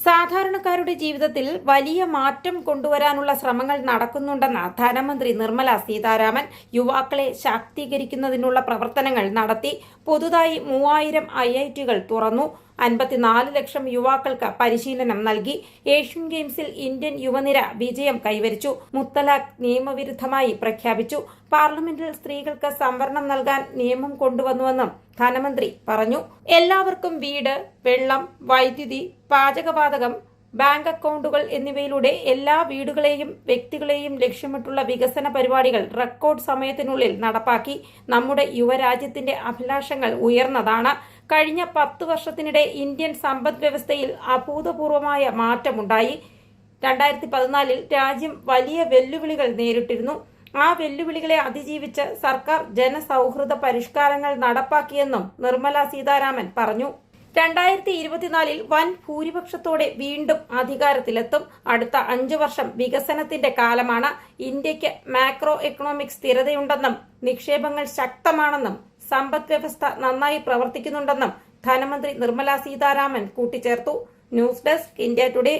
സാധാരണക്കാരുടെ ജീവിതത്തിൽ വലിയ മാറ്റം കൊണ്ടുവരാനുള്ള ശ്രമങ്ങൾ നടക്കുന്നുണ്ടെന്ന് ധനമന്ത്രി നിർമ്മല സീതാരാമൻ യുവാക്കളെ ശാക്തീകരിക്കുന്നതിനുള്ള പ്രവർത്തനങ്ങൾ നടത്തി. പുതുതായി 3000 IITകൾ തുറന്നു. 54 ലക്ഷം യുവാക്കൾക്ക് പരിശീലനം നൽകി. ഏഷ്യൻ ഗെയിംസിൽ ഇന്ത്യൻ യുവനിര വിജയം കൈവരിച്ചു. മുത്തലാഖ് നിയമവിരുദ്ധമായി പ്രഖ്യാപിച്ചു. പാർലമെന്റിൽ സ്ത്രീകൾക്ക് സംവരണം നൽകാൻ നിയമം കൊണ്ടുവന്നുവെന്നും ധനമന്ത്രി പറഞ്ഞു. എല്ലാവർക്കും വീട്, വെള്ളം, വൈദ്യുതി, പാചകവാതകം, ബാങ്ക് അക്കൗണ്ടുകൾ എന്നിവയിലൂടെ എല്ലാ വീടുകളെയും വ്യക്തികളെയും ലക്ഷ്യമിട്ടുള്ള വികസന പരിപാടികൾ റെക്കോർഡ് സമയത്തിനുള്ളിൽ നടപ്പാക്കി. നമ്മുടെ യുവരാജ്യത്തിന്റെ അഭിലാഷങ്ങൾ ഉയർന്നതാണ്. കഴിഞ്ഞ 10 വർഷത്തിനിടെ ഇന്ത്യൻ സമ്പദ് വ്യവസ്ഥയിൽ അഭൂതപൂർവമായ മാറ്റമുണ്ടായി. 2014 രാജ്യം വലിയ വെല്ലുവിളികൾ നേരിട്ടിരുന്നു. ആ വെല്ലുവിളികളെ അതിജീവിച്ച് സർക്കാർ ജനസൗഹൃദ പരിഷ്കാരങ്ങൾ നടപ്പാക്കിയെന്നും നിർമ്മല സീതാരാമൻ പറഞ്ഞു. 2024 വൻ ഭൂരിപക്ഷത്തോടെ വീണ്ടും അധികാരത്തിലെത്തും. അടുത്ത 5 വർഷം വികസനത്തിന്റെ കാലമാണ്. ഇന്ത്യക്ക് മാക്രോ എക്കണോമിക് സ്ഥിരതയുണ്ടെന്നും നിക്ഷേപങ്ങൾ ശക്തമാണെന്നും സമ്പദ് വ്യവസ്ഥ നന്നായി പ്രവർത്തിക്കുന്നുണ്ടെന്നും ധനമന്ത്രി നിർമ്മല സീതാരാമൻ കൂട്ടിച്ചേർത്തു. News desk India today.